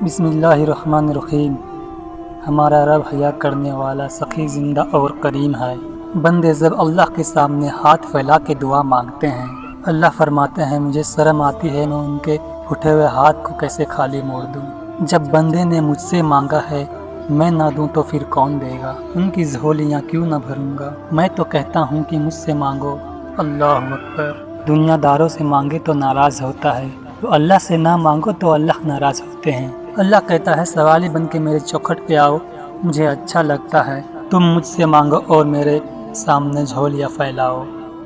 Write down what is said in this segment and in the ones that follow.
बिस्मिल्लाहिर्रहमानिर्रहीम। हमारा रब हया करने वाला, सखी, जिंदा और करीम है। बंदे जब अल्लाह के सामने हाथ फैला के दुआ मांगते हैं, अल्लाह फरमाते हैं मुझे शर्म आती है मैं उनके उठे हुए हाथ को कैसे खाली मोड़ दूं। जब बंदे ने मुझसे मांगा है मैं ना दूं तो फिर कौन देगा, उनकी झोलियाँ क्यों ना भरूंगा। मैं तो कहता हूँ कि मुझसे मांगो। अल्लाह अकबर। दुनियादारों से मांगे तो नाराज होता है, तो अल्लाह से ना मांगो तो अल्लाह नाराज होते हैं। अल्लाह कहता है सवाली बन के मेरे चौखट पे आओ, मुझे अच्छा लगता है तुम मुझसे मांगो और मेरे सामने झोलियाँ फैलाओ,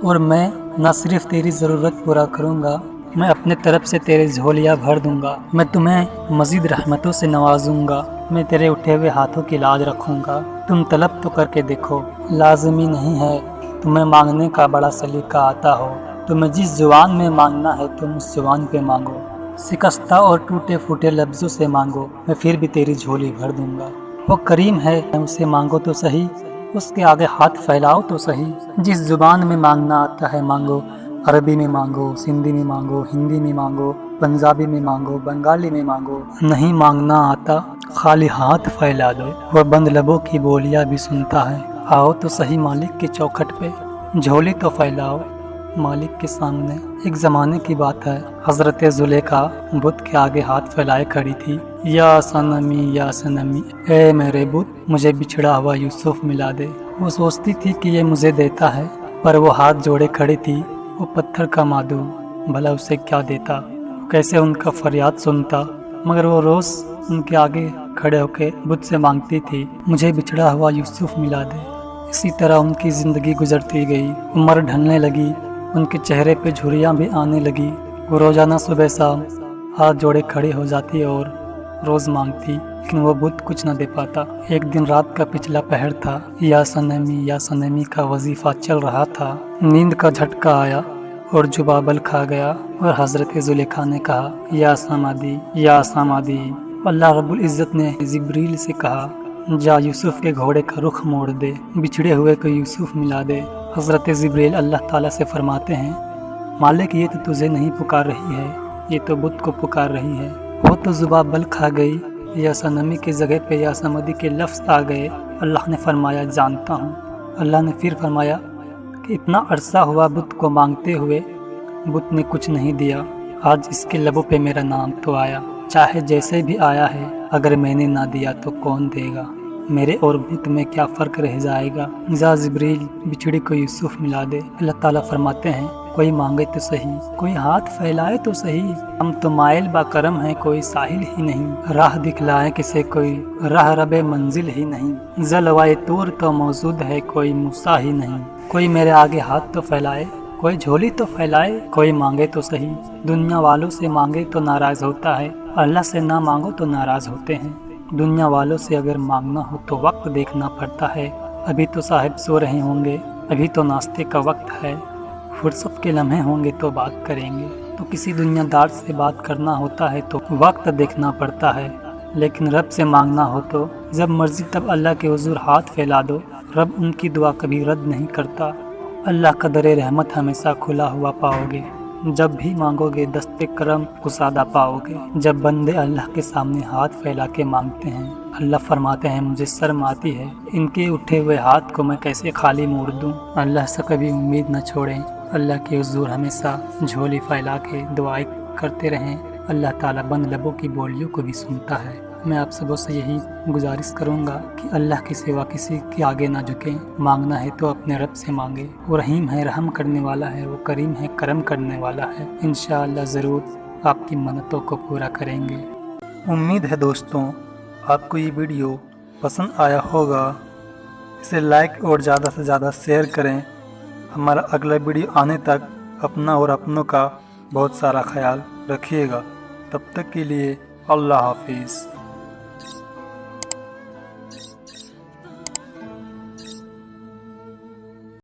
और मैं न सिर्फ तेरी ज़रूरत पूरा करूँगा, मैं अपने तरफ से तेरी झोलियाँ भर दूँगा। मैं तुम्हें मज़ीद रहमतों से नवाजूँगा, मैं तेरे उठे हुए हाथों की लाज रखूँगा। तुम तलब तो करके देखो, लाजमी नहीं है तुम्हें मांगने का बड़ा सलीका आता हो। तुम्हें जिस जुबान में मांगना है तुम उस जुबान पे मांगो। शिकस्ता और टूटे फूटे लफ्ज़ों से मांगो, मैं फिर भी तेरी झोली भर दूंगा। वो करीम है, उसे मांगो तो सही, उसके आगे हाथ फैलाओ तो सही। जिस जुबान में मांगना आता है मांगो, अरबी में मांगो, सिंधी में मांगो, हिंदी में मांगो, पंजाबी में मांगो, बंगाली में मांगो। नहीं मांगना आता खाली हाथ फैला दो, वह बंद लबों की बोलियां भी सुनता है। आओ तो सही मालिक के चौखट पे, झोली तो फैलाओ मालिक के सामने। एक ज़माने की बात है, हज़रत ज़ुलेखा बुत के आगे हाथ फैलाए खड़ी थी। या सनमी, ए मेरे बुत, मुझे बिछड़ा हुआ यूसुफ मिला दे। वो सोचती थी कि ये मुझे देता है, पर वो हाथ जोड़े खड़ी थी। वो पत्थर का मादू, भला उसे क्या देता, कैसे उनका फरियाद सुनता। मगर वो रोज़ उनके आगे खड़े होके बुत से मांगती थी, मुझे बिछड़ा हुआ यूसुफ मिला दे। इसी तरह उनकी ज़िंदगी गुजरती गई। उम्र ढलने लगी, उनके चेहरे पे झुर्रियाँ भी आने लगी। वो रोज़ाना सुबह शाम हाथ जोड़े खड़ी हो जाती और रोज़ मांगती, लेकिन वो बुत कुछ न दे पाता। एक दिन रात का पिछला पहर था, या सनमी का वजीफ़ा चल रहा था। नींद का झटका आया और जुबाबल खा गया, और हज़रत ज़ुलेखा ने कहा, या समादी। अल्लाह रब्बुल इज़्ज़त ने जिब्रील से कहा, जा यूसुफ के घोड़े का रुख मोड़ दे, बिछड़े हुए को यूसुफ मिला दे। हज़रत जिब्रील अल्लाह ताला से फरमाते हैं, मालिक ये तो तुझे नहीं पुकार रही है, ये तो बुत को पुकार रही है। वो तो जुबान बल खा गई, या सनमी की जगह पे या समदी के लफ्ज़ आ गए। अल्लाह ने फरमाया जानता हूँ। अल्लाह ने फिर फरमाया कि इतना अरसा हुआ बुत को मांगते हुए, बुत ने कुछ नहीं दिया। आज इसके लबों पे मेरा नाम तो आया, चाहे जैसे भी आया है, अगर मैंने ना दिया तो कौन देगा। मेरे और बुत में क्या फ़र्क रह जाएगा। जा जिब्रील, बिछड़ी को यूसुफ मिला दे। अल्लाह ताला फरमाते हैं, कोई मांगे तो सही, कोई हाथ फैलाए तो सही। हम तो माइल बा करम है, कोई साहिल ही नहीं। राह दिखलाए किसे कोई राह रबे मंजिल ही नहीं। जलवाए तूर तो मौजूद है, कोई मूसा ही नहीं। कोई मेरे आगे हाथ तो फैलाए, कोई झोली तो फैलाए, कोई मांगे तो सही। दुनिया वालों से मांगे तो नाराज होता है, अल्लाह से ना मांगो तो नाराज होते हैं। दुनिया वालों से अगर मांगना हो तो वक्त देखना पड़ता है। अभी तो साहिब सो रहे होंगे, अभी तो नाश्ते का वक्त है, फुर्सत के लम्हे होंगे तो बात करेंगे। तो किसी दुनियादार से बात करना होता है तो वक्त देखना पड़ता है, लेकिन रब से मांगना हो तो जब मर्जी तब अल्लाह के हुजूर हाथ फैला दो। रब उनकी दुआ कभी रद्द नहीं करता। अल्लाह का दरे रहमत हमेशा खुला हुआ पाओगे। जब भी मांगोगे दस्ते करम कुसादा पाओगे। जब बंदे अल्लाह के सामने हाथ फैला के मांगते हैं, अल्लाह फरमाते हैं मुझे शर्म आती है इनके उठे हुए हाथ को मैं कैसे खाली मोड़ दूं। अल्लाह से कभी उम्मीद न छोड़ें, अल्लाह के हुजूर हमेशा झोली फैला के दुआएं करते रहें। अल्लाह ताला बंद लबों की बोलियों को भी सुनता है। मैं आप सबों से यही गुजारिश करूंगा कि अल्लाह के सिवा किसी के आगे ना झुकें। मांगना है तो अपने रब से मांगे। वो रहीम है, रहम करने वाला है, वो करीम है, करम करने वाला है। इंशाअल्लाह ज़रूर आपकी मन्नतों को पूरा करेंगे। उम्मीद है दोस्तों आपको ये वीडियो पसंद आया होगा। इसे लाइक और ज़्यादा से ज़्यादा शेयर करें। हमारा अगला वीडियो आने तक अपना और अपनों का बहुत सारा ख्याल रखिएगा। तब तक के लिए अल्लाह हाफिज़।